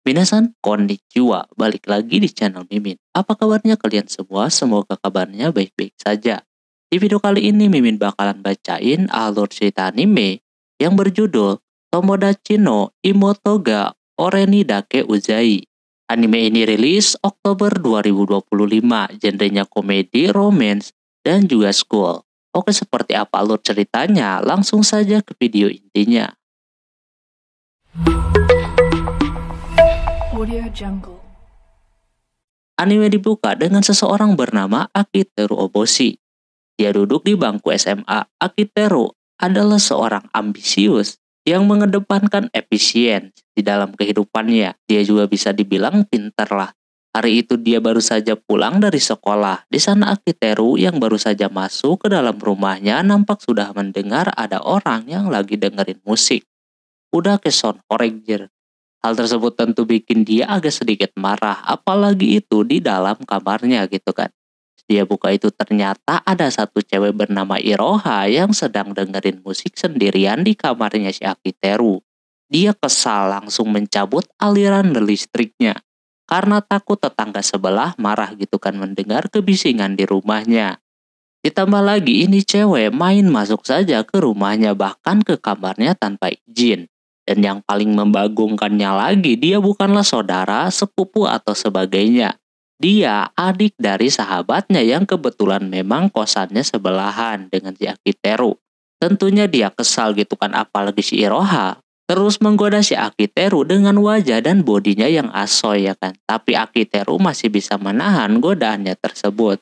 Minasan, konnichiwa. Balik lagi di channel Mimin. Apa kabarnya kalian semua? Semoga kabarnya baik-baik saja. Di video kali ini Mimin bakalan bacain alur cerita anime yang berjudul Tomodachi no Imotoga Oreni Dake Uzai. Anime ini rilis Oktober 2025, genrenya komedi, romance, dan juga school. Oke, seperti apa alur ceritanya? Langsung saja ke video intinya. Audio Jungle. Anime dibuka dengan seseorang bernama Akiteru Oboshi. Dia duduk di bangku SMA. Akiteru adalah seorang ambisius yang mengedepankan efisien di dalam kehidupannya. Dia juga bisa dibilang pintar lah. Hari itu dia baru saja pulang dari sekolah. Di sana Akiteru yang baru saja masuk ke dalam rumahnya nampak sudah mendengar ada orang yang lagi dengerin musik. Udah ke sound horeg. Hal tersebut tentu bikin dia agak sedikit marah, apalagi itu di dalam kamarnya gitu kan. Dia buka itu ternyata ada satu cewek bernama Iroha yang sedang dengerin musik sendirian di kamarnya si Akiteru. Dia kesal langsung mencabut aliran listriknya. Karena takut tetangga sebelah marah gitu kan mendengar kebisingan di rumahnya. Ditambah lagi ini cewek main masuk saja ke rumahnya bahkan ke kamarnya tanpa izin. Dan yang paling membagongkannya lagi, dia bukanlah saudara, sepupu, atau sebagainya. Dia adik dari sahabatnya yang kebetulan memang kosannya sebelahan dengan si Akiteru. Tentunya dia kesal gitu kan, apalagi si Iroha terus menggoda si Akiteru dengan wajah dan bodinya yang asoy ya kan. Tapi Akiteru masih bisa menahan godaannya tersebut.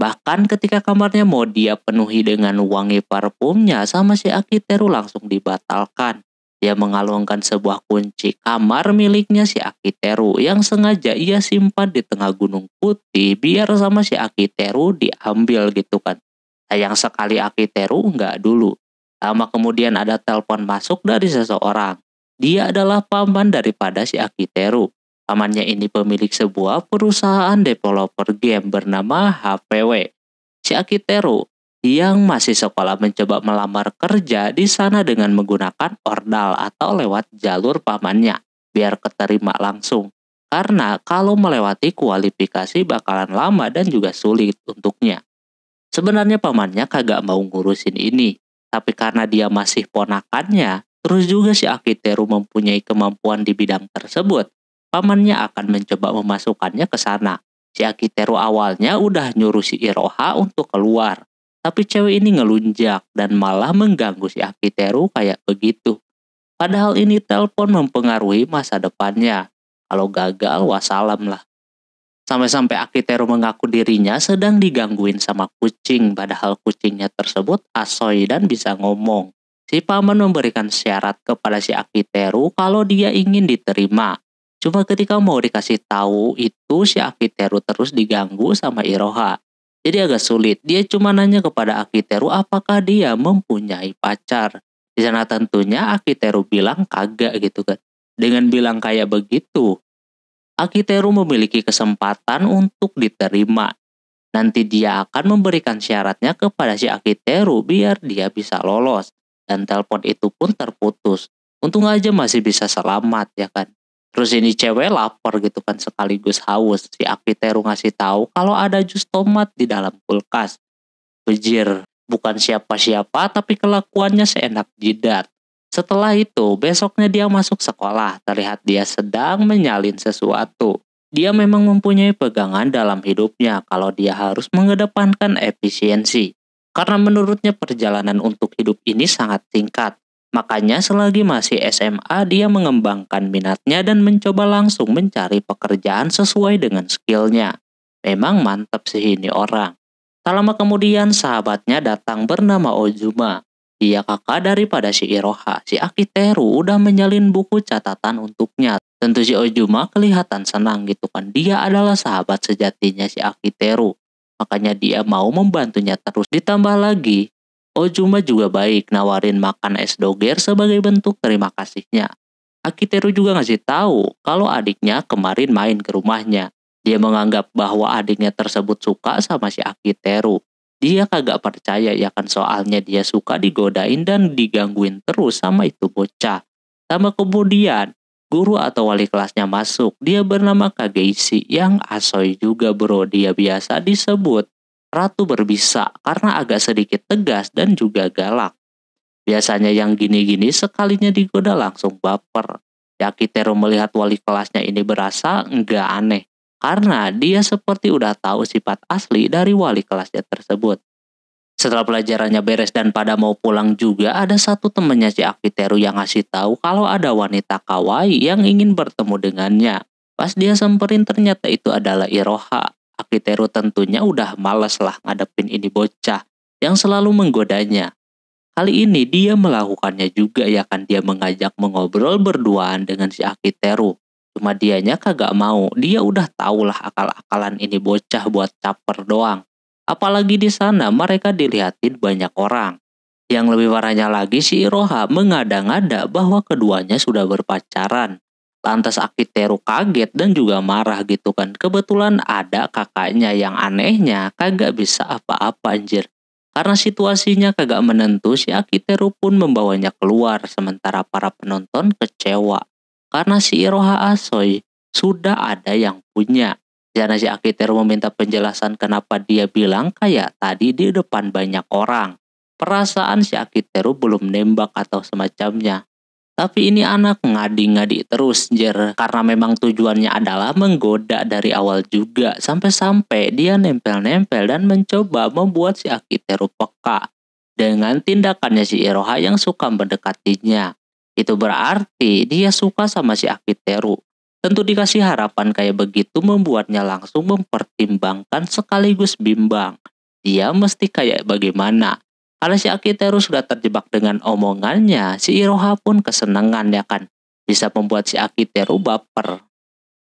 Bahkan ketika kamarnya mau dia penuhi dengan wangi parfumnya sama si Akiteru langsung dibatalkan. Dia mengalungkan sebuah kunci kamar miliknya si Akiteru yang sengaja ia simpan di tengah gunung putih biar sama si Akiteru diambil gitu kan. Sayang sekali Akiteru nggak dulu. Lama kemudian ada telepon masuk dari seseorang. Dia adalah paman daripada si Akiteru. Pamannya ini pemilik sebuah perusahaan developer game bernama HPW. Si Akiteru yang masih sekolah mencoba melamar kerja di sana dengan menggunakan ordal atau lewat jalur pamannya biar keterima langsung. Karena kalau melewati kualifikasi bakalan lama dan juga sulit untuknya. Sebenarnya pamannya kagak mau ngurusin ini, tapi karena dia masih ponakannya, terus juga si Akiteru mempunyai kemampuan di bidang tersebut, pamannya akan mencoba memasukkannya ke sana. Si Akiteru awalnya udah nyuruh si Iroha untuk keluar. Tapi cewek ini ngelunjak dan malah mengganggu si Akiteru kayak begitu. Padahal ini telepon mempengaruhi masa depannya. Kalau gagal, wassalam lah. Sampai-sampai Akiteru mengaku dirinya sedang digangguin sama kucing. Padahal kucingnya tersebut asoy dan bisa ngomong. Si paman memberikan syarat kepada si Akiteru kalau dia ingin diterima. Cuma ketika mau dikasih tahu itu si Akiteru terus diganggu sama Iroha. Jadi agak sulit. Dia cuma nanya kepada Akiteru apakah dia mempunyai pacar. Di sana tentunya Akiteru bilang kagak gitu kan. Dengan bilang kayak begitu, Akiteru memiliki kesempatan untuk diterima. Nanti dia akan memberikan syaratnya kepada si Akiteru biar dia bisa lolos. Dan telepon itu pun terputus. Untung aja masih bisa selamat ya kan. Terus ini cewek lapar gitu kan sekaligus haus. Si Akiteru ngasih tahu kalau ada jus tomat di dalam kulkas. Bejir, bukan siapa-siapa tapi kelakuannya seenak jidat. Setelah itu, besoknya dia masuk sekolah. Terlihat dia sedang menyalin sesuatu. Dia memang mempunyai pegangan dalam hidupnya kalau dia harus mengedepankan efisiensi. Karena menurutnya perjalanan untuk hidup ini sangat singkat. Makanya selagi masih SMA dia mengembangkan minatnya dan mencoba langsung mencari pekerjaan sesuai dengan skillnya. Memang mantap sih ini orang. Tak lama kemudian sahabatnya datang bernama Ozuma. Dia kakak daripada si Iroha. Si Akiteru udah menyalin buku catatan untuknya. Tentu si Ozuma kelihatan senang gitu kan. Dia adalah sahabat sejatinya si Akiteru. Makanya dia mau membantunya terus. Ditambah lagi, Ozuma juga baik nawarin makan es doger sebagai bentuk terima kasihnya. Akiteru juga ngasih tahu kalau adiknya kemarin main ke rumahnya. Dia menganggap bahwa adiknya tersebut suka sama si Akiteru. Dia kagak percaya ya kan soalnya dia suka digodain dan digangguin terus sama itu bocah. Sama kemudian, guru atau wali kelasnya masuk. Dia bernama Kageishi yang asoy juga bro. Dia biasa disebut ratu berbisa karena agak sedikit tegas dan juga galak. Biasanya yang gini-gini sekalinya digoda langsung baper. Yakiteru melihat wali kelasnya ini berasa enggak aneh. Karena dia seperti udah tahu sifat asli dari wali kelasnya tersebut. Setelah pelajarannya beres dan pada mau pulang juga, ada satu temannya si Akiteru yang ngasih tahu kalau ada wanita kawaii yang ingin bertemu dengannya. Pas dia samperin ternyata itu adalah Iroha. Akiteru tentunya udah males lah ngadepin ini bocah yang selalu menggodanya. Kali ini dia melakukannya juga ya kan, dia mengajak mengobrol berduaan dengan si Akiteru. Cuma dianya kagak mau, dia udah tahulah akal-akalan ini bocah buat caper doang. Apalagi di sana mereka dilihatin banyak orang. Yang lebih parahnya lagi si Iroha mengada-ngada bahwa keduanya sudah berpacaran. Lantas Akiteru kaget dan juga marah gitu kan. Kebetulan ada kakaknya yang anehnya kagak bisa apa-apa anjir. Karena situasinya kagak menentu, si Akiteru pun membawanya keluar sementara para penonton kecewa. Karena si Iroha asoy sudah ada yang punya. Jana si Akiteru meminta penjelasan kenapa dia bilang kayak tadi di depan banyak orang. Perasaan si Akiteru belum nembak atau semacamnya. Tapi ini anak ngadi-ngadi terus jer, karena memang tujuannya adalah menggoda dari awal juga. Sampai-sampai dia nempel-nempel dan mencoba membuat si Akiteru peka. Dengan tindakannya si Iroha yang suka mendekatinya. Itu berarti dia suka sama si Akiteru. Tentu dikasih harapan kayak begitu membuatnya langsung mempertimbangkan sekaligus bimbang. Dia mesti kayak bagaimana? Karena si Akiteru sudah terjebak dengan omongannya, si Iroha pun kesenangan ya kan. Bisa membuat si Akiteru baper.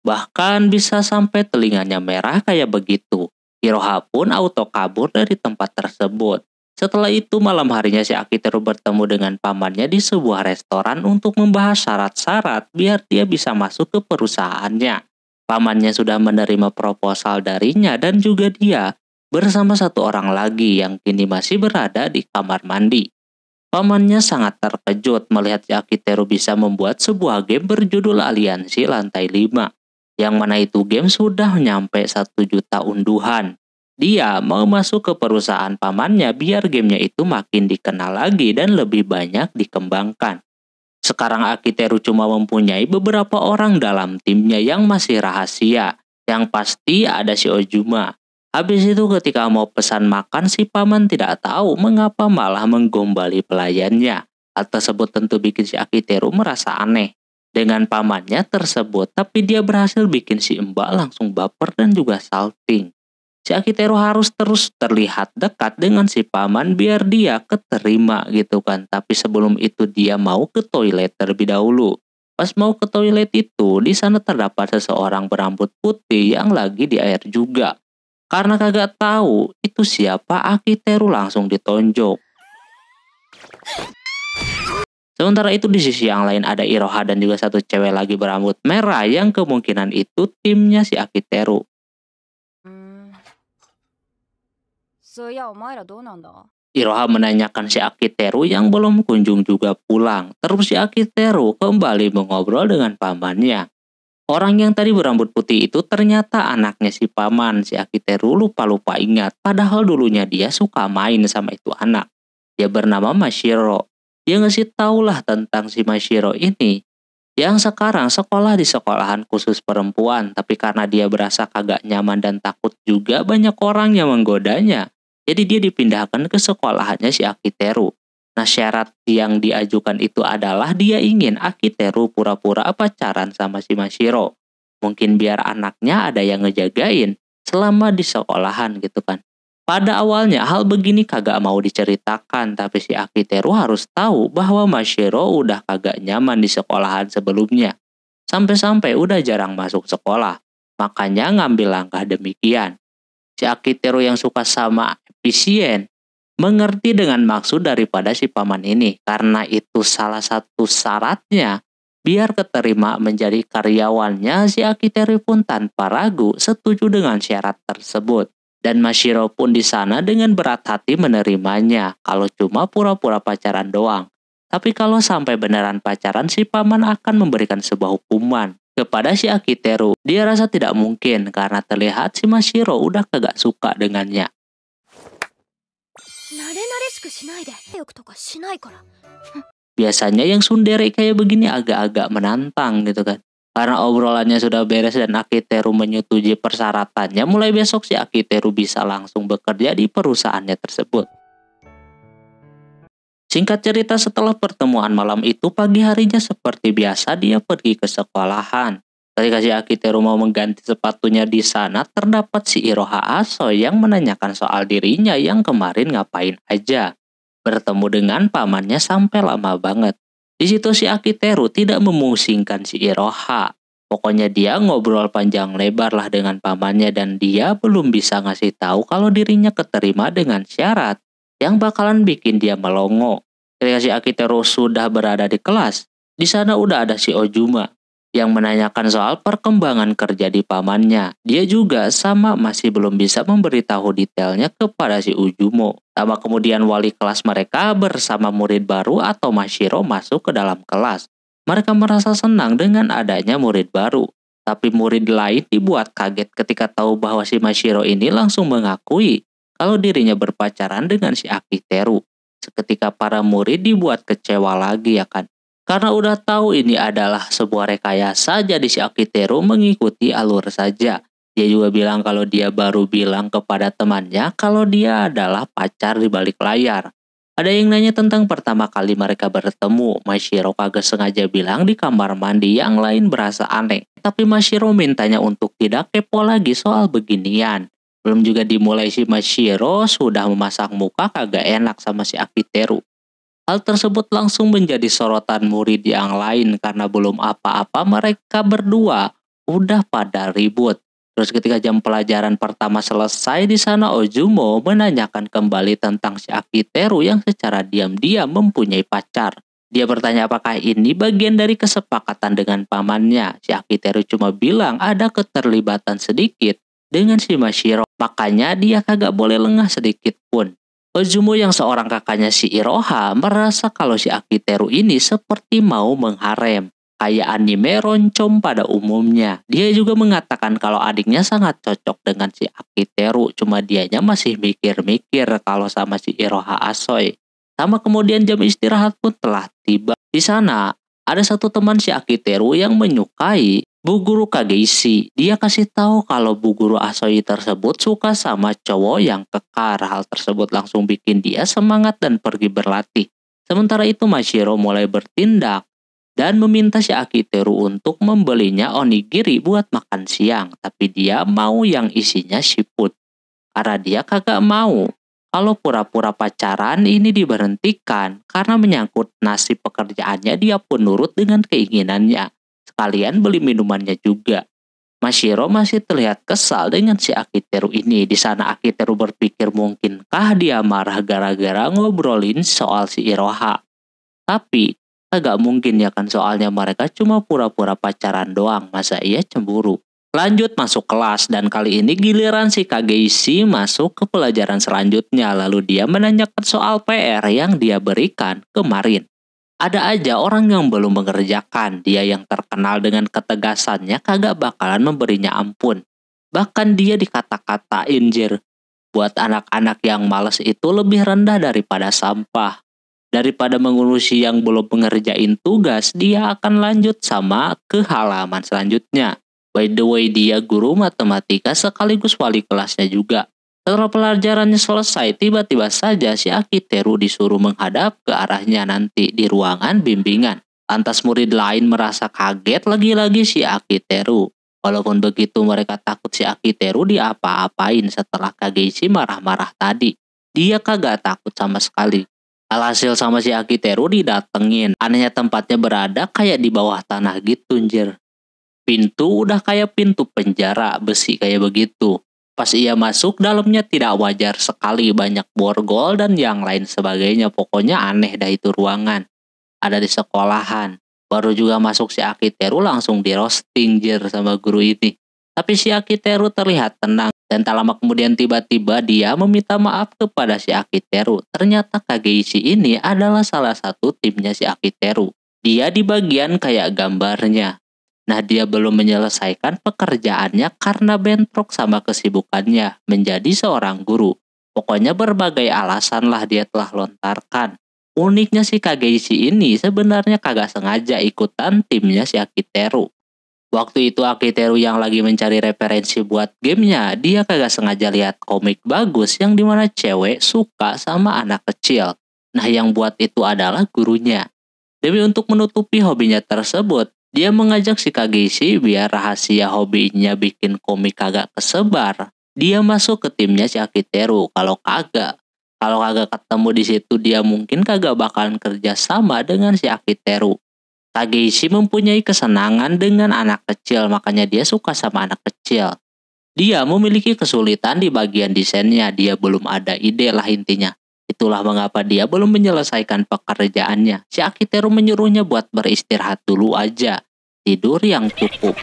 Bahkan bisa sampai telinganya merah kayak begitu. Iroha pun auto kabur dari tempat tersebut. Setelah itu malam harinya si Akiteru bertemu dengan pamannya di sebuah restoran untuk membahas syarat-syarat biar dia bisa masuk ke perusahaannya. Pamannya sudah menerima proposal darinya dan juga dia bersama satu orang lagi yang kini masih berada di kamar mandi. Pamannya sangat terkejut melihat si Akiteru bisa membuat sebuah game berjudul Aliansi Lantai 5. Yang mana itu game sudah nyampe 1 juta unduhan. Dia mau masuk ke perusahaan pamannya biar gamenya itu makin dikenal lagi dan lebih banyak dikembangkan. Sekarang Akiteru cuma mempunyai beberapa orang dalam timnya yang masih rahasia. Yang pasti ada si Ojuma. Habis itu ketika mau pesan makan si paman tidak tahu mengapa malah menggombali pelayannya. Hal tersebut tentu bikin si Akiteru merasa aneh dengan pamannya tersebut, tapi dia berhasil bikin si Mbak langsung baper dan juga salting. Si Akiteru harus terus terlihat dekat dengan si paman biar dia keterima gitu kan. Tapi sebelum itu dia mau ke toilet terlebih dahulu. Pas mau ke toilet itu, di sana terdapat seseorang berambut putih yang lagi di air juga. Karena kagak tahu itu siapa, Akiteru langsung ditonjok. Sementara itu di sisi yang lain ada Iroha dan juga satu cewek lagi berambut merah yang kemungkinan itu timnya si Akiteru. Iroha menanyakan si Akiteru yang belum kunjung juga pulang. Terus si Akiteru kembali mengobrol dengan pamannya. Orang yang tadi berambut putih itu ternyata anaknya si paman. Si Akiteru lupa-lupa ingat. Padahal dulunya dia suka main sama itu anak. Dia bernama Mashiro. Dia ngasih taulah tentang si Mashiro ini. Yang sekarang sekolah di sekolahan khusus perempuan. Tapi karena dia berasa kagak nyaman dan takut juga banyak orang yang menggodanya. Jadi dia dipindahkan ke sekolahannya si Akiteru. Nah syarat yang diajukan itu adalah dia ingin Akiteru pura-pura pacaran sama si Mashiro. Mungkin biar anaknya ada yang ngejagain selama di sekolahan gitu kan. Pada awalnya hal begini kagak mau diceritakan. Tapi si Akiteru harus tahu bahwa Mashiro udah kagak nyaman di sekolahan sebelumnya. Sampai-sampai udah jarang masuk sekolah. Makanya ngambil langkah demikian. Si Akiteru yang suka sama efisien mengerti dengan maksud daripada si paman ini, karena itu salah satu syaratnya biar keterima menjadi karyawannya. Si Akiteru pun tanpa ragu setuju dengan syarat tersebut dan Mashiro pun di sana dengan berat hati menerimanya kalau cuma pura-pura pacaran doang. Tapi kalau sampai beneran pacaran, si paman akan memberikan sebuah hukuman kepada si Akiteru. Dia rasa tidak mungkin karena terlihat si Mashiro udah kagak suka dengannya. Biasanya yang tsundere kayak begini agak-agak menantang gitu kan. Karena obrolannya sudah beres dan Akiteru menyetujui persyaratannya, mulai besok si Akiteru bisa langsung bekerja di perusahaannya tersebut. Singkat cerita, setelah pertemuan malam itu, pagi harinya seperti biasa dia pergi ke sekolahan. Ketika si Akiteru mau mengganti sepatunya di sana, terdapat si Iroha Aso yang menanyakan soal dirinya yang kemarin ngapain aja. Bertemu dengan pamannya sampai lama banget. Di situ si Akiteru tidak memusingkan si Iroha. Pokoknya dia ngobrol panjang lebar lah dengan pamannya dan dia belum bisa ngasih tahu kalau dirinya keterima dengan syarat yang bakalan bikin dia melongo. Ketika si Akiteru sudah berada di kelas, di sana udah ada si Ojuma yang menanyakan soal perkembangan kerja di pamannya. Dia juga sama masih belum bisa memberitahu detailnya kepada si Ujumo. Sama kemudian wali kelas mereka bersama murid baru atau Mashiro masuk ke dalam kelas. Mereka merasa senang dengan adanya murid baru. Tapi murid lain dibuat kaget ketika tahu bahwa si Mashiro ini langsung mengakui kalau dirinya berpacaran dengan si Akiteru. Seketika para murid dibuat kecewa lagi ya kan. Karena udah tahu ini adalah sebuah rekayasa, jadi si Akiteru mengikuti alur saja. Dia juga bilang kalau dia baru bilang kepada temannya kalau dia adalah pacar di balik layar. Ada yang nanya tentang pertama kali mereka bertemu. Mashiro kagak sengaja bilang di kamar mandi, yang lain berasa aneh. Tapi Mashiro mintanya untuk tidak kepo lagi soal beginian. Belum juga dimulai si Mashiro sudah memasang muka kagak enak sama si Akiteru. Hal tersebut langsung menjadi sorotan murid yang lain karena belum apa-apa mereka berdua udah pada ribut. Terus ketika jam pelajaran pertama selesai, di sana Ojumo menanyakan kembali tentang si Akiteru yang secara diam-diam mempunyai pacar. Dia bertanya apakah ini bagian dari kesepakatan dengan pamannya. Si Akiteru cuma bilang ada keterlibatan sedikit dengan si Mashiro, makanya dia kagak boleh lengah sedikit pun. Ozumo yang seorang kakaknya si Iroha merasa kalau si Akiteru ini seperti mau mengharem, kayak anime roncom pada umumnya. Dia juga mengatakan kalau adiknya sangat cocok dengan si Akiteru, cuma dianya masih mikir-mikir kalau sama si Iroha Asoy. Sama kemudian jam istirahat pun telah tiba. Di sana ada satu teman si Akiteru yang menyukai Bu Guru Kageishi. Dia kasih tahu kalau Bu Guru Asoy tersebut suka sama cowok yang kekar. Hal tersebut langsung bikin dia semangat dan pergi berlatih. Sementara itu Mashiro mulai bertindak dan meminta si Akiteru untuk membelinya onigiri buat makan siang. Tapi dia mau yang isinya siput. Karena dia kagak mau kalau pura-pura pacaran ini diberhentikan. Karena menyangkut nasib pekerjaannya, dia pun nurut dengan keinginannya. Sekalian beli minumannya juga. Mashiro masih terlihat kesal dengan si Akiteru ini. Di sana Akiteru berpikir mungkinkah dia marah gara-gara ngobrolin soal si Iroha. Tapi agak mungkin ya kan, soalnya mereka cuma pura-pura pacaran doang. Masa ia cemburu? Lanjut masuk kelas dan kali ini giliran si Kageishi masuk ke pelajaran selanjutnya. Lalu dia menanyakan soal PR yang dia berikan kemarin. Ada aja orang yang belum mengerjakan. Dia yang terkenal dengan ketegasannya kagak bakalan memberinya ampun. Bahkan dia dikata-katain jir. Buat anak-anak yang malas itu lebih rendah daripada sampah. Daripada mengurusi yang belum mengerjain tugas, dia akan lanjut sama ke halaman selanjutnya. By the way, dia guru matematika sekaligus wali kelasnya juga. Setelah pelajarannya selesai, tiba-tiba saja si Akiteru disuruh menghadap ke arahnya nanti di ruangan bimbingan. Lantas murid lain merasa kaget lagi-lagi si Akiteru. Walaupun begitu mereka takut si Akiteru diapa-apain setelah Kageishi marah-marah tadi. Dia kagak takut sama sekali. Alhasil sama si Akiteru didatengin. Anehnya tempatnya berada kayak di bawah tanah gitu anjir. Pintu udah kayak pintu penjara besi kayak begitu. Pas ia masuk, dalamnya tidak wajar sekali, banyak borgol dan yang lain sebagainya. Pokoknya aneh dah itu ruangan. Ada di sekolahan. Baru juga masuk si Akiteru langsung di roasting jir sama guru ini. Tapi si Akiteru terlihat tenang dan tak lama kemudian tiba-tiba dia meminta maaf kepada si Akiteru. Ternyata Kageishi ini adalah salah satu timnya si Akiteru. Dia di bagian kayak gambarnya. Nah, dia belum menyelesaikan pekerjaannya karena bentrok sama kesibukannya menjadi seorang guru. Pokoknya berbagai alasan lah dia telah lontarkan. Uniknya si Kageishi ini sebenarnya kagak sengaja ikutan timnya si Akiteru. Waktu itu Akiteru yang lagi mencari referensi buat gamenya, dia kagak sengaja lihat komik bagus yang dimana cewek suka sama anak kecil. Nah, yang buat itu adalah gurunya. Demi untuk menutupi hobinya tersebut, dia mengajak si Kageishi biar rahasia hobinya bikin komik kagak kesebar. Dia masuk ke timnya si Akiteru. Kalau kagak ketemu di situ, dia mungkin kagak bakalan kerja sama dengan si Akiteru. Kageishi mempunyai kesenangan dengan anak kecil, makanya dia suka sama anak kecil. Dia memiliki kesulitan di bagian desainnya, dia belum ada ide lah intinya. Itulah mengapa dia belum menyelesaikan pekerjaannya. Si Akiteru menyuruhnya buat beristirahat dulu aja. Tidur yang cukup.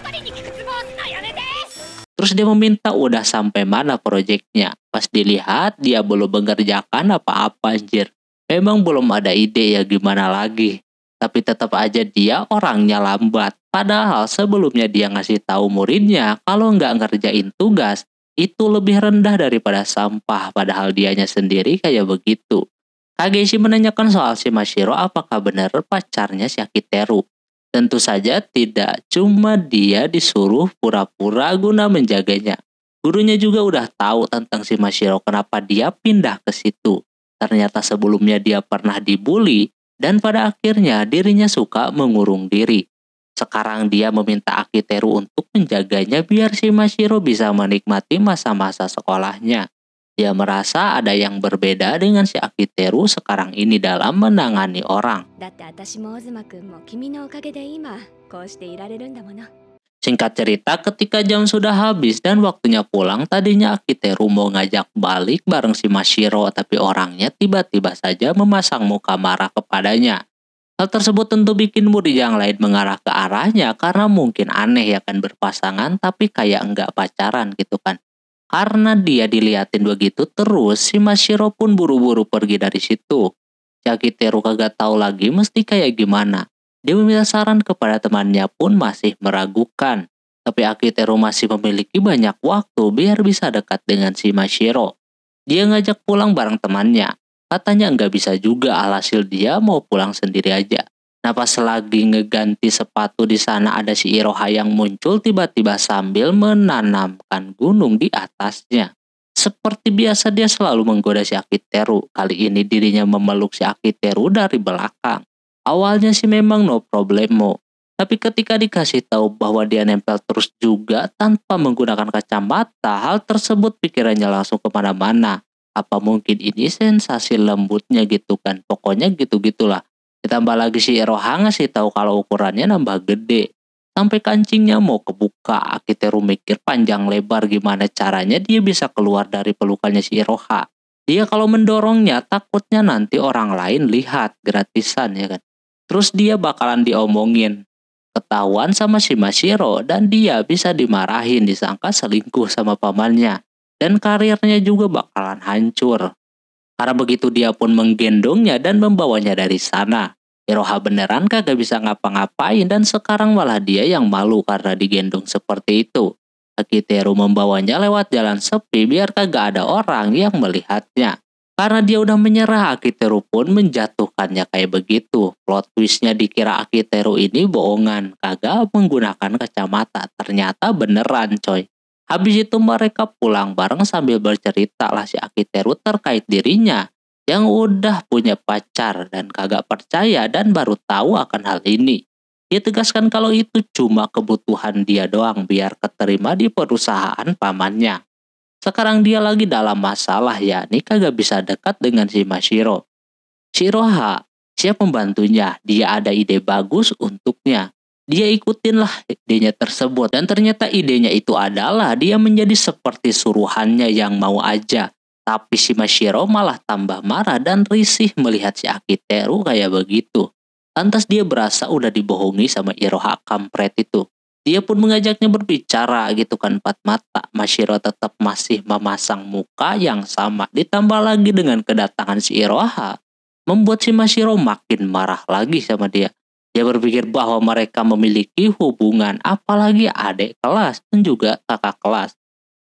Terus dia meminta udah sampai mana proyeknya. Pas dilihat dia belum mengerjakan apa-apa anjir. Memang belum ada ide ya gimana lagi. Tapi tetap aja dia orangnya lambat. Padahal sebelumnya dia ngasih tahu muridnya kalau nggak ngerjain tugas, itu lebih rendah daripada sampah, padahal dianya sendiri kayak begitu. Kageishi menanyakan soal si Mashiro apakah benar pacarnya si Akiteru. Tentu saja tidak, cuma dia disuruh pura-pura guna menjaganya. Gurunya juga udah tahu tentang si Mashiro, kenapa dia pindah ke situ. Ternyata sebelumnya dia pernah dibully, dan pada akhirnya dirinya suka mengurung diri. Sekarang dia meminta Akiteru untuk menjaganya biar si Mashiro bisa menikmati masa-masa sekolahnya. Dia merasa ada yang berbeda dengan si Akiteru sekarang ini dalam menangani orang. Singkat cerita, ketika jam sudah habis dan waktunya pulang, tadinya Akiteru mau ngajak balik bareng si Mashiro, tapi orangnya tiba-tiba saja memasang muka marah kepadanya. Hal tersebut tentu bikin murid yang lain mengarah ke arahnya karena mungkin aneh ya kan berpasangan tapi kayak enggak pacaran gitu kan. Karena dia diliatin begitu terus, si Mashiro pun buru-buru pergi dari situ. Si Akiteru kagak tahu lagi mesti kayak gimana. Dia meminta saran kepada temannya pun masih meragukan. Tapi Akiteru masih memiliki banyak waktu biar bisa dekat dengan si Mashiro. Dia ngajak pulang bareng temannya. Katanya nggak bisa juga, alhasil dia mau pulang sendiri aja. Nah, pas lagi ngeganti sepatu di sana ada si Iroha yang muncul tiba-tiba sambil menanamkan gunung di atasnya. Seperti biasa dia selalu menggoda si Akiteru. Kali ini dirinya memeluk si Akiteru dari belakang. Awalnya sih memang no problemo. Tapi ketika dikasih tahu bahwa dia nempel terus juga tanpa menggunakan kacamata, hal tersebut pikirannya langsung kemana-mana. Apa mungkin ini sensasi lembutnya gitu kan. Pokoknya gitu-gitulah. Ditambah lagi si Iroha ngasih tahu kalau ukurannya nambah gede. Sampai kancingnya mau kebuka. Akiteru mikir panjang lebar gimana caranya dia bisa keluar dari pelukannya si Iroha. Dia kalau mendorongnya takutnya nanti orang lain lihat gratisan ya kan. Terus dia bakalan diomongin. Ketahuan sama si Mashiro dan dia bisa dimarahin disangka selingkuh sama pamannya. Dan karirnya juga bakalan hancur. Karena begitu dia pun menggendongnya dan membawanya dari sana. Iroha beneran kagak bisa ngapa-ngapain dan sekarang malah dia yang malu karena digendong seperti itu. Akiteru membawanya lewat jalan sepi biar kagak ada orang yang melihatnya. Karena dia udah menyerah, Akiteru pun menjatuhkannya kayak begitu. Plot twistnya dikira Akiteru ini bohongan, kagak menggunakan kacamata. Ternyata beneran coy. Habis itu mereka pulang bareng sambil bercerita lah si Akiteru terkait dirinya yang udah punya pacar dan kagak percaya dan baru tahu akan hal ini. Dia tegaskan kalau itu cuma kebutuhan dia doang biar keterima di perusahaan pamannya. Sekarang dia lagi dalam masalah yakni kagak bisa dekat dengan si Mashiro. Si Iroha, siap membantunya, dia ada ide bagus untuknya. Dia ikutin lah idenya tersebut dan ternyata idenya itu adalah dia menjadi seperti suruhannya yang mau aja. Tapi si Mashiro malah tambah marah dan risih melihat si Akiteru kayak begitu. Lantas dia berasa udah dibohongi sama Iroha kampret itu. Dia pun mengajaknya berbicara gitu kan empat mata. Mashiro tetap masih memasang muka yang sama. Ditambah lagi dengan kedatangan si Iroha, membuat si Mashiro makin marah lagi sama dia. Dia berpikir bahwa mereka memiliki hubungan, apalagi adik kelas dan juga kakak kelas.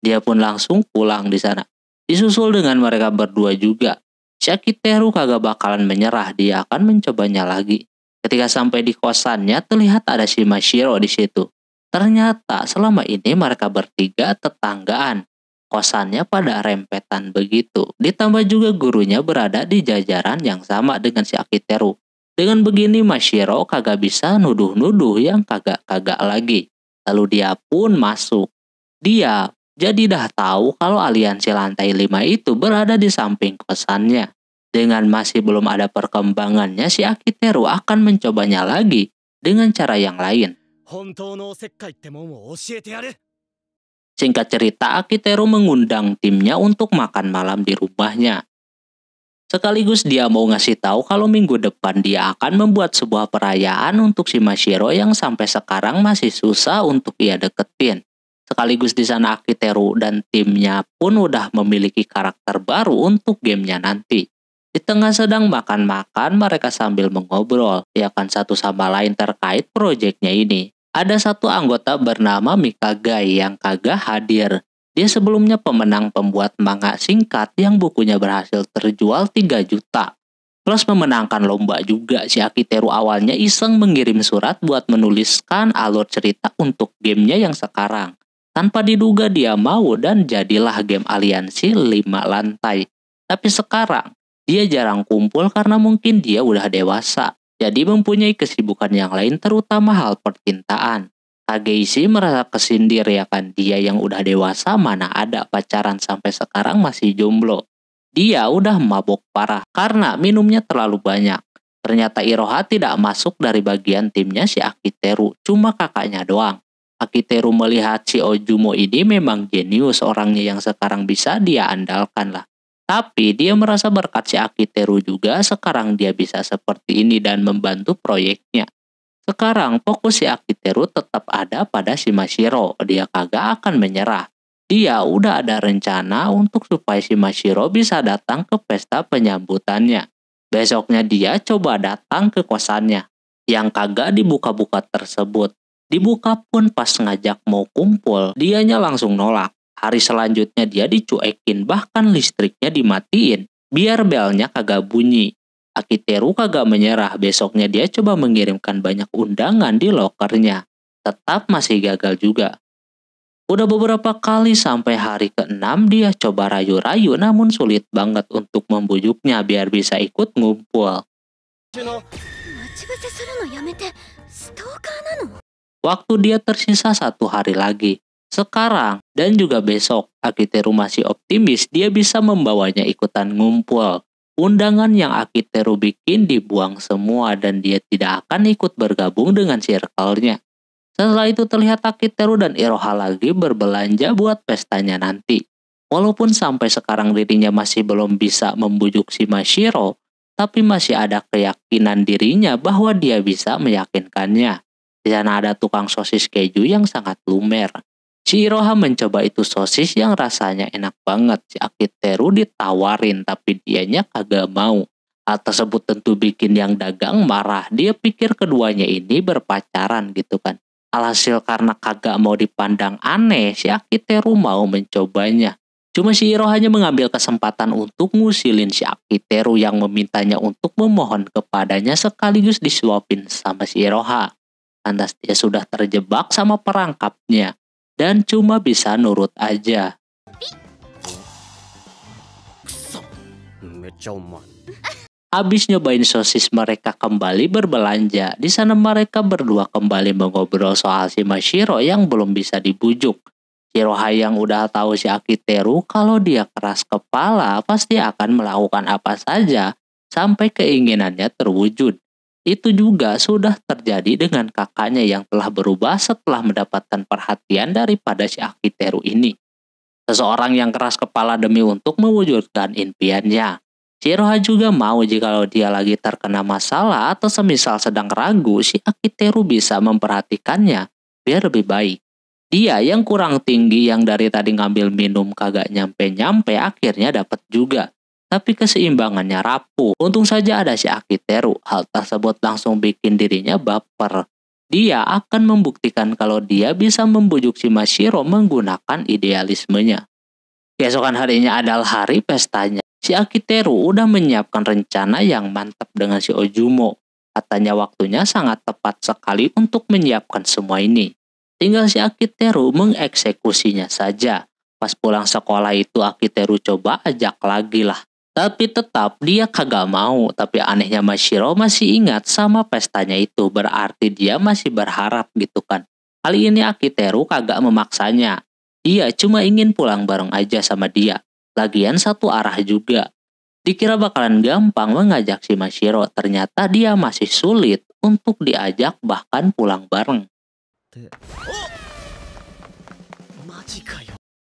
Dia pun langsung pulang di sana. Disusul dengan mereka berdua juga. Si Akiteru kagak bakalan menyerah, dia akan mencobanya lagi. Ketika sampai di kosannya, terlihat ada si Mashiro di situ. Ternyata selama ini mereka bertiga tetanggaan. Kosannya pada rempetan begitu. Ditambah juga gurunya berada di jajaran yang sama dengan si Akiteru. Dengan begini Mashiro kagak bisa nuduh-nuduh yang kagak-kagak lagi. Lalu dia pun masuk. Dia jadi dah tahu kalau aliansi lantai 5 itu berada di samping kosannya. Dengan masih belum ada perkembangannya, si Akiteru akan mencobanya lagi dengan cara yang lain. Singkat cerita, Akiteru mengundang timnya untuk makan malam di rumahnya. Sekaligus dia mau ngasih tahu kalau minggu depan dia akan membuat sebuah perayaan untuk si Mashiro yang sampai sekarang masih susah untuk ia deketin. Sekaligus di sana Akiteru dan timnya pun udah memiliki karakter baru untuk gamenya nanti. Di tengah sedang makan-makan, mereka sambil mengobrol, ya kan satu sama lain terkait proyeknya ini. Ada satu anggota bernama Mikagai yang kagak hadir. Dia sebelumnya pemenang pembuat manga singkat yang bukunya berhasil terjual 3 juta. Plus memenangkan lomba juga. Si Akiteru awalnya iseng mengirim surat buat menuliskan alur cerita untuk gamenya yang sekarang. Tanpa diduga dia mau dan jadilah game aliansi 5 lantai. Tapi sekarang, dia jarang kumpul karena mungkin dia udah dewasa. Jadi mempunyai kesibukan yang lain terutama hal percintaan. Kageishi merasa kesindir ya kan, dia yang udah dewasa mana ada pacaran sampai sekarang masih jomblo. Dia udah mabok parah karena minumnya terlalu banyak. Ternyata Iroha tidak masuk dari bagian timnya si Akiteru, cuma kakaknya doang. Akiteru melihat si Ojumo ini memang jenius orangnya yang sekarang bisa dia andalkan lah. Tapi dia merasa berkat si Akiteru juga sekarang dia bisa seperti ini dan membantu proyeknya. Sekarang fokus si Akiteru tetap ada pada si Mashiro. Dia kagak akan menyerah. Dia udah ada rencana untuk supaya si Mashiro bisa datang ke pesta penyambutannya. Besoknya dia coba datang ke kosannya. Yang kagak dibuka-buka tersebut. Dibuka pun pas ngajak mau kumpul, dianya langsung nolak. Hari selanjutnya dia dicuekin, bahkan listriknya dimatiin, biar belnya kagak bunyi. Akiteru kagak menyerah, besoknya dia coba mengirimkan banyak undangan di lokernya. Tetap masih gagal juga. Udah beberapa kali sampai hari ke-6 dia coba rayu-rayu namun sulit banget untuk membujuknya biar bisa ikut ngumpul. Waktu dia tersisa 1 hari lagi. Sekarang dan juga besok, Akiteru masih optimis dia bisa membawanya ikutan ngumpul. Undangan yang Akiteru bikin dibuang semua dan dia tidak akan ikut bergabung dengan circle-nya. Setelah itu terlihat Akiteru dan Iroha lagi berbelanja buat pestanya nanti. Walaupun sampai sekarang dirinya masih belum bisa membujuk si Mashiro, tapi masih ada keyakinan dirinya bahwa dia bisa meyakinkannya. Di sana ada tukang sosis keju yang sangat lumer. Si Iroha mencoba itu sosis yang rasanya enak banget. Si Akiteru ditawarin tapi dianya kagak mau. Hal tersebut tentu bikin yang dagang marah. Dia pikir keduanya ini berpacaran gitu kan. Alhasil karena kagak mau dipandang aneh, si Akiteru mau mencobanya. Cuma si Iroha hanya mengambil kesempatan untuk ngusilin si Akiteru yang memintanya untuk memohon kepadanya sekaligus disuapin sama si Iroha. Lantas dia sudah terjebak sama perangkapnya. Dan cuma bisa nurut aja. Habis nyobain sosis mereka kembali berbelanja. Di sana mereka berdua kembali mengobrol soal si Mashiro yang belum bisa dibujuk. Iroha yang udah tahu si Akiteru kalau dia keras kepala pasti akan melakukan apa saja sampai keinginannya terwujud. Itu juga sudah terjadi dengan kakaknya yang telah berubah setelah mendapatkan perhatian daripada si Akiteru ini. Seseorang yang keras kepala demi untuk mewujudkan impiannya. Iroha juga mau jikalau dia lagi terkena masalah atau semisal sedang ragu, si Akiteru bisa memperhatikannya. biar lebih baik. Dia yang kurang tinggi yang dari tadi ngambil minum kagak nyampe-nyampe akhirnya dapat juga. Tapi keseimbangannya rapuh. Untung saja ada si Akiteru. Hal tersebut langsung bikin dirinya baper. Dia akan membuktikan kalau dia bisa membujuk si Mashiro menggunakan idealismenya. Keesokan harinya adalah hari pestanya. Si Akiteru udah menyiapkan rencana yang mantap dengan si Ojumo. Katanya waktunya sangat tepat sekali untuk menyiapkan semua ini. Tinggal si Akiteru mengeksekusinya saja. Pas pulang sekolah itu Akiteru coba ajak lagi lah. Tapi tetap dia kagak mau. Tapi anehnya Mashiro masih ingat sama pestanya itu. Berarti dia masih berharap gitu kan. Kali ini Akiteru kagak memaksanya. Dia cuma ingin pulang bareng aja sama dia. Lagian satu arah juga. Dikira bakalan gampang mengajak si Mashiro. Ternyata dia masih sulit untuk diajak bahkan pulang bareng.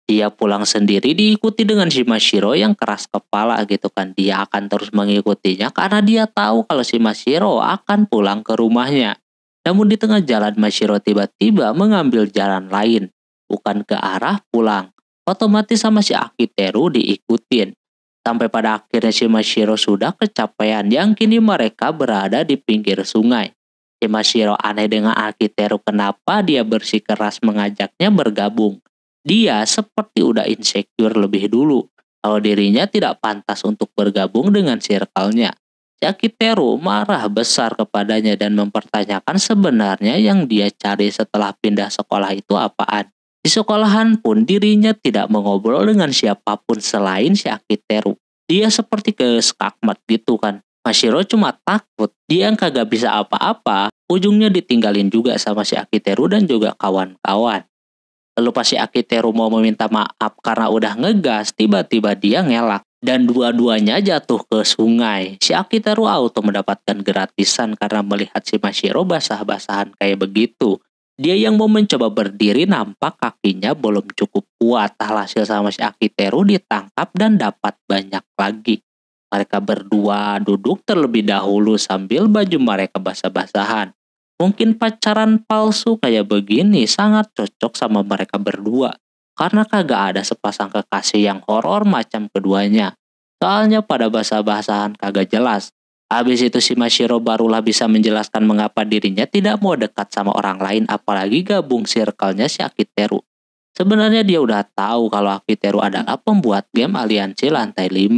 Dia pulang sendiri diikuti dengan si Mashiro yang keras kepala gitu kan. Dia akan terus mengikutinya karena dia tahu kalau si Mashiro akan pulang ke rumahnya. Namun di tengah jalan Mashiro tiba-tiba mengambil jalan lain. Bukan ke arah pulang. Otomatis sama si Akiteru diikutin. Sampai pada akhirnya si Mashiro sudah kecapean yang kini mereka berada di pinggir sungai. Si Mashiro aneh dengan Akiteru kenapa dia bersikeras mengajaknya bergabung. Dia seperti udah insecure lebih dulu. Kalau dirinya tidak pantas untuk bergabung dengan circle-nya. Si Akiteru marah besar kepadanya dan mempertanyakan sebenarnya yang dia cari setelah pindah sekolah itu apaan. Di sekolahan pun dirinya tidak mengobrol dengan siapapun selain si Akiteru. Dia seperti skakmat gitu kan. Mashiro cuma takut dia yang kagak bisa apa-apa. Ujungnya ditinggalin juga sama si Akiteru dan juga kawan-kawan. Lalu pas si Akiteru mau meminta maaf karena udah ngegas, tiba-tiba dia ngelak. Dan dua-duanya jatuh ke sungai. Si Akiteru auto mendapatkan gratisan karena melihat si Mashiro basah-basahan kayak begitu. Dia yang mau mencoba berdiri nampak kakinya belum cukup kuat. Alhasil sama si Akiteru ditangkap dan dapat banyak lagi. Mereka berdua duduk terlebih dahulu sambil baju mereka basah-basahan. Mungkin pacaran palsu kayak begini sangat cocok sama mereka berdua. Karena kagak ada sepasang kekasih yang horor macam keduanya. Soalnya pada basah-basahan kagak jelas. Habis itu si Mashiro barulah bisa menjelaskan mengapa dirinya tidak mau dekat sama orang lain apalagi gabung circle-nya si Akiteru. Sebenarnya dia udah tahu kalau Akiteru adalah pembuat game aliansi lantai 5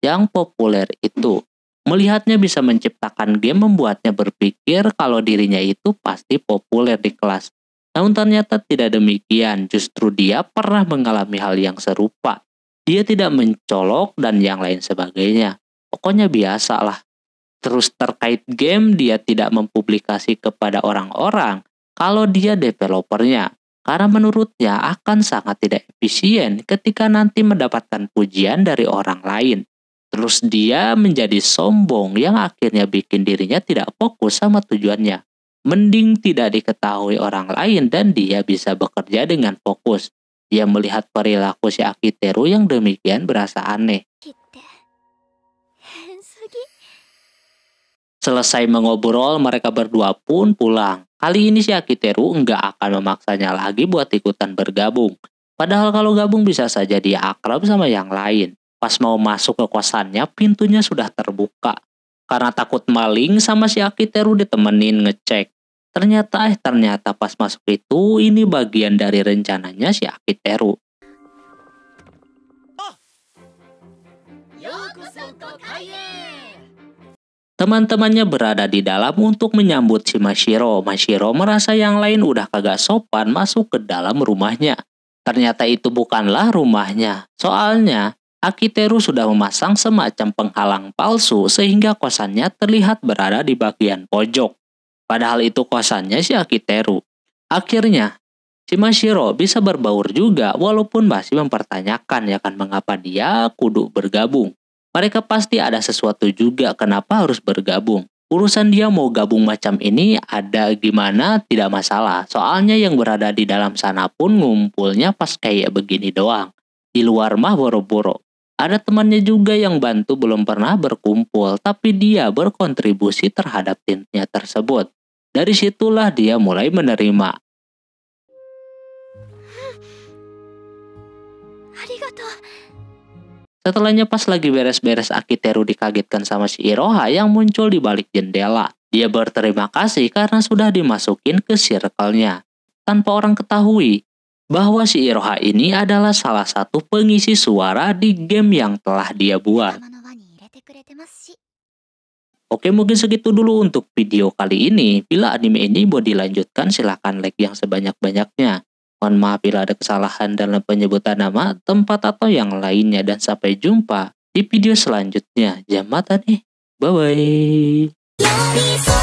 yang populer itu. Melihatnya bisa menciptakan game membuatnya berpikir kalau dirinya itu pasti populer di kelas. Namun ternyata tidak demikian, justru dia pernah mengalami hal yang serupa. Dia tidak mencolok dan yang lain sebagainya. Pokoknya biasalah. Terus terkait game dia tidak mempublikasi kepada orang-orang kalau dia developernya. Karena menurutnya akan sangat tidak efisien ketika nanti mendapatkan pujian dari orang lain. Terus dia menjadi sombong yang akhirnya bikin dirinya tidak fokus sama tujuannya. Mending tidak diketahui orang lain dan dia bisa bekerja dengan fokus. Dia melihat perilaku si Akiteru yang demikian berasa aneh. Selesai mengobrol, mereka berdua pun pulang. Kali ini si Akiteru nggak akan memaksanya lagi buat ikutan bergabung. Padahal kalau gabung bisa saja dia akrab sama yang lain. Pas mau masuk ke kosannya, pintunya sudah terbuka. Karena takut maling sama si Akiteru ditemenin ngecek. Ternyata pas masuk itu, ini bagian dari rencananya si Akiteru. Teman-temannya berada di dalam untuk menyambut si Mashiro. Mashiro merasa yang lain udah kagak sopan masuk ke dalam rumahnya. Ternyata itu bukanlah rumahnya. Soalnya, Akiteru sudah memasang semacam penghalang palsu sehingga kosannya terlihat berada di bagian pojok. Padahal itu kosannya si Akiteru. Akhirnya, si Mashiro bisa berbaur juga walaupun masih mempertanyakan ya kan mengapa dia kudu bergabung. Mereka pasti ada sesuatu juga kenapa harus bergabung. Urusan dia mau gabung macam ini ada gimana tidak masalah. Soalnya yang berada di dalam sana pun ngumpulnya pas kayak begini doang. Di luar mah boro-boro. Ada temannya juga yang bantu belum pernah berkumpul, tapi dia berkontribusi terhadap timnya tersebut. Dari situlah dia mulai menerima. Setelahnya pas lagi beres-beres, Akiteru dikagetkan sama si Iroha yang muncul di balik jendela. Dia berterima kasih karena sudah dimasukin ke circle-nya. Tanpa orang ketahui bahwa si Iroha ini adalah salah satu pengisi suara di game yang telah dia buat. Oke, mungkin segitu dulu untuk video kali ini. Bila anime ini mau dilanjutkan, silahkan like yang sebanyak-banyaknya. Mohon maaf bila ada kesalahan dalam penyebutan nama, tempat, atau yang lainnya. Dan sampai jumpa di video selanjutnya. Jam mata nih. Bye-bye.